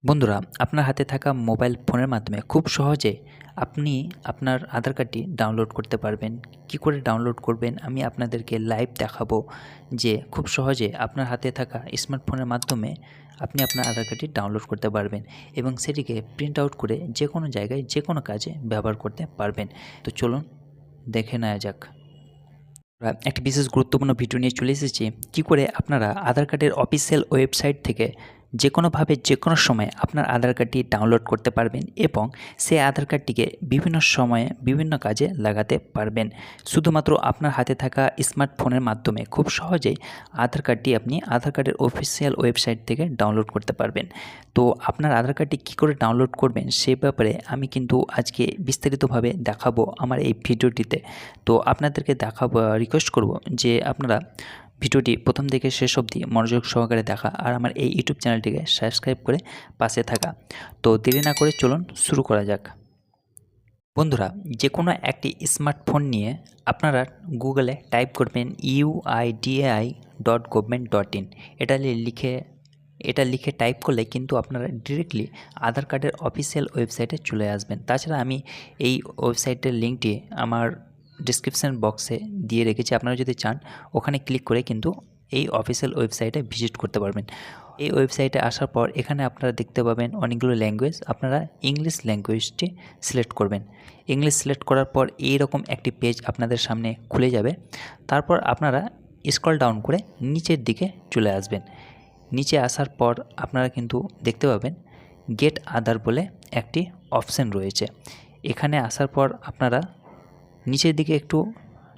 বন্ধুরা, আপনার হাতে থাকা মোবাইল ফোনের মাধ্যমে খুব সহজে আপনি আপনার আধার কার্ডটি ডাউনলোড করতে পারবেন। কি করে ডাউনলোড করবেন আমি আপনাদেরকে লাইভ দেখাবো যে খুব সহজে আপনার হাতে থাকা স্মার্টফোনের মাধ্যমে আপনি আপনার আধার কার্ডটি ডাউনলোড করতে পারবেন এবং সেটিকে প্রিন্ট আউট করে যে কোনো জায়গায় যে কোনো কাজে ব্যবহার করতে পারবেন। তো চলুন দেখে নেওয়া যাক। একটি বিশেষ গুরুত্বপূর্ণ ভিডিও নিয়ে চলে এসেছি কী করে আপনারা আধার কার্ডের অফিসিয়াল ওয়েবসাইট থেকে যে কোনোভাবে যে কোনো সময় আপনার আধার কার্ডটি ডাউনলোড করতে পারবেন এবং সেই আধার কার্ডটিকে বিভিন্ন সময়ে বিভিন্ন কাজে লাগাতে পারবেন। শুধুমাত্র আপনার হাতে থাকা স্মার্টফোনের মাধ্যমে খুব সহজেই আধার কার্ডটি আপনি আধার কার্ডের অফিসিয়াল ওয়েবসাইট থেকে ডাউনলোড করতে পারবেন। তো আপনার আধার কার্ডটি কী করে ডাউনলোড করবেন সে ব্যাপারে আমি কিন্তু আজকে বিস্তারিতভাবে দেখাবো আমার এই ভিডিওটিতে। তো আপনাদেরকে দেখাবো, রিকোয়েস্ট করব যে আপনারা ভিডিওটি প্রথম থেকে শেষ অবধি মনোযোগ সহকারে দেখা আর আমার এই ইউটিউব চ্যানেলটিকে সাবস্ক্রাইব করে পাশে থাকা। তো দেরি না করে চলুন শুরু করা যাক। বন্ধুরা, যে কোনো একটি স্মার্টফোন নিয়ে আপনারা গুগলে টাইপ করবেন uidai.government.in। এটা লিখে টাইপ করলে কিন্তু আপনারা ডিরেক্টলি আধার কার্ডের অফিসিয়াল ওয়েবসাইটে চলে আসবেন। তাছাড়া আমি এই ওয়েবসাইটের লিঙ্কটি আমার ডিসক্রিপশান বক্সে দিয়ে রেখেছি, আপনারা যদি চান ওখানে ক্লিক করে কিন্তু এই অফিসিয়াল ওয়েবসাইটে ভিজিট করতে পারবেন। এই ওয়েবসাইটে আসার পর এখানে আপনারা দেখতে পাবেন অনেকগুলো ল্যাঙ্গুয়েজ, আপনারা ইংলিশ ল্যাঙ্গুয়েজটি সিলেক্ট করবেন। ইংলিশ সিলেক্ট করার পর এইরকম একটি পেজ আপনাদের সামনে খুলে যাবে। তারপর আপনারা স্ক্রল ডাউন করে নিচের দিকে চলে আসবেন। নিচে আসার পর আপনারা কিন্তু দেখতে পাবেন গেট আধার বলে একটি অপশান রয়েছে। এখানে আসার পর আপনারা নিচের দিকে একটু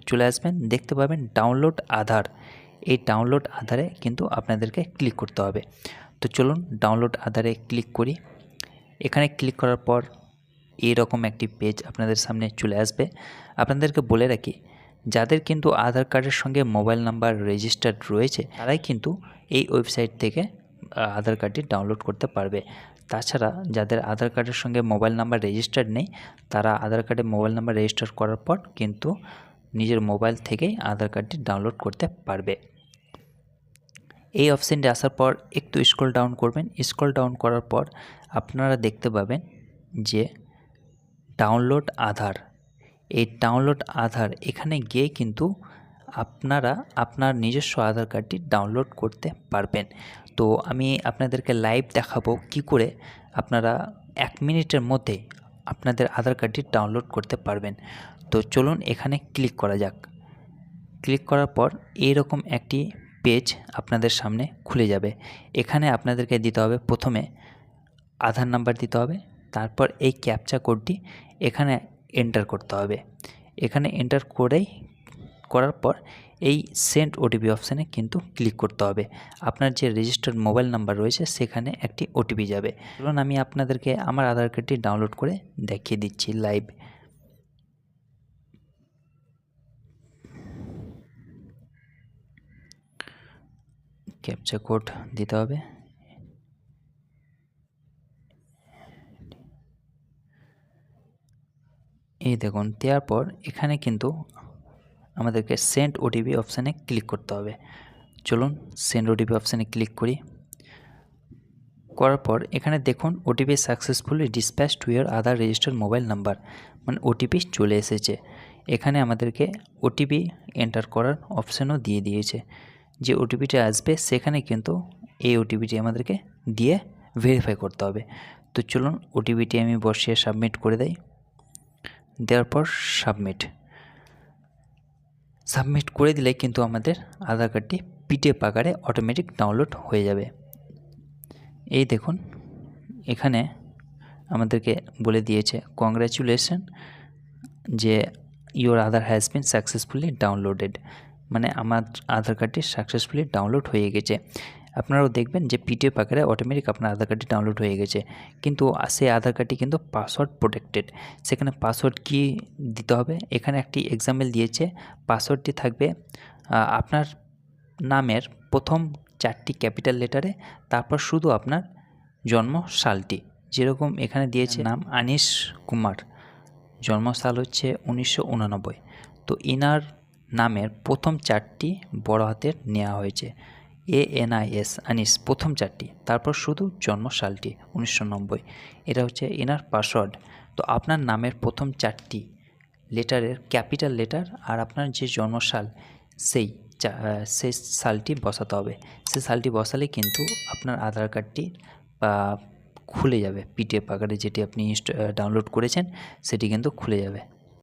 চলে আসবেন, দেখতে পাবেন ডাউনলোড আধার। এই ডাউনলোড আধারে কিন্তু আপনাদেরকে ক্লিক করতে হবে। তো চলুন ডাউনলোড আধারে ক্লিক করি। এখানে ক্লিক করার পর এইরকম একটি পেজ আপনাদের সামনে চলে আসবে। আপনাদেরকে বলে রাখি, যাদের কিন্তু আধার কার্ডের সঙ্গে মোবাইল নাম্বার রেজিস্টার্ড রয়েছে তারাই কিন্তু এই ওয়েবসাইট থেকে আধার কার্ডটি ডাউনলোড করতে পারবে। তাছাড়া যাদের আধার কার্ডের সঙ্গে মোবাইল নাম্বার রেজিস্টার্ড নেই তারা আধার কার্ডে মোবাইল নাম্বার রেজিস্টার করার পর কিন্তু নিজের মোবাইল থেকেই আধার কার্ডটি ডাউনলোড করতে পারবে। এই অপশানটি আসার পর একটু স্ক্রল ডাউন করবেন। স্ক্রল ডাউন করার পর আপনারা দেখতে পাবেন যে ডাউনলোড আধার। এই ডাউনলোড আধার এখানে গিয়ে কিন্তু আপনারা আপনার নিজস্ব আধার কার্ডটি ডাউনলোড করতে পারবেন। তো আমি আপনাদেরকে লাইভ দেখাবো কি করে আপনারা 1 মিনিটের মধ্যে আপনাদের আধার কার্ডটি ডাউনলোড করতে পারবেন। তো চলুন এখানে ক্লিক করা যাক। ক্লিক করার পর এইরকম একটি পেজ আপনাদের সামনে খুলে যাবে। এখানে আপনাদেরকে দিতে হবে প্রথমে আধার নাম্বার দিতে হবে, তারপর এই ক্যাপচা কোডটি এখানে এন্টার করতে হবে। এখানে এন্টার করার পর এই সেন্ড ওটিপি অপশানে কিন্তু ক্লিক করতে হবে। আপনার যে রেজিস্টার্ড মোবাইল নাম্বার রয়েছে সেখানে একটি ওটিপি যাবে। চলুন আমি আপনাদেরকে আমার আধার কার্ডটি ডাউনলোড করে দেখিয়ে দিচ্ছি লাইভ। ক্যাপচা কোড দিতে হবে। এই দেখুন, দেওয়ার পর এখানে কিন্তু আমাদেরকে সেন্ড ওটিপি অপশানে ক্লিক করতে হবে। চলুন সেন্ড ওটিপি অপশানে ক্লিক করি। করার পর এখানে দেখুন ওটিপি সাকসেসফুলি ডিসপ্যাচ টু ইয়ার আধার রেজিস্টার্ড মোবাইল নাম্বার, মানে ওটিপি চলে এসেছে। এখানে আমাদেরকে ওটিপি এন্টার করার অপশানও দিয়ে দিয়েছে। যে ওটিপিটা আসবে সেখানে কিন্তু এই ওটিপিটি আমাদেরকে দিয়ে ভেরিফাই করতে হবে। তো চলুন ওটিপিটি আমি বসিয়ে সাবমিট করে দেই। দেওয়ার পর সাবমিট করে দিলে কিন্তু আমাদের আধার কার্ডটি পিডিএফ আকারে অটোমেটিক ডাউনলোড হয়ে যাবে। এই দেখুন এখানে আমাদেরকে বলে দিয়েছে কংগ্র্যাচুলেশন যে your Aadhaar has been successfully downloaded, মানে আমার আধার কার্ডটি সাকসেসফুলি ডাউনলোড হয়ে গেছে। আপনারাও দেখবেন যে পিডিএফ আকারে অটোমেটিক আপনার আধার কার্ডটি ডাউনলোড হয়ে গেছে। কিন্তু সেই আধার কার্ডটি কিন্তু পাসওয়ার্ড প্রোটেক্টেড। সেখানে পাসওয়ার্ড কী দিতে হবে, এখানে একটি এক্সাম্পল দিয়েছে। পাসওয়ার্ডটি থাকবে আপনার নামের প্রথম 4টি ক্যাপিটাল লেটারে, তারপর শুধু আপনার জন্মসালটি, যেরকম এখানে দিয়েছে নাম আনিস কুমার, জন্মসাল হচ্ছে 1989। তো ইনার নামের প্রথম 4টি বড় হাতের নেওয়া হয়েছে। ANIS আনিস প্রথম 4টি, তারপর শুধু জন্মসালটি 1990। এটা হচ্ছে ইনার পাসওয়ার্ড। তো আপনার নামের প্রথম 4টি লেটারের ক্যাপিটাল লেটার আর আপনার যে জন্মসাল সেই সেই সালটি বসাতে হবে। সেই সালটি বসালে কিন্তু আপনার আধার কার্ডটি খুলে যাবে, PDF আকারে যেটি আপনি ডাউনলোড করেছেন সেটি কিন্তু খুলে যাবে।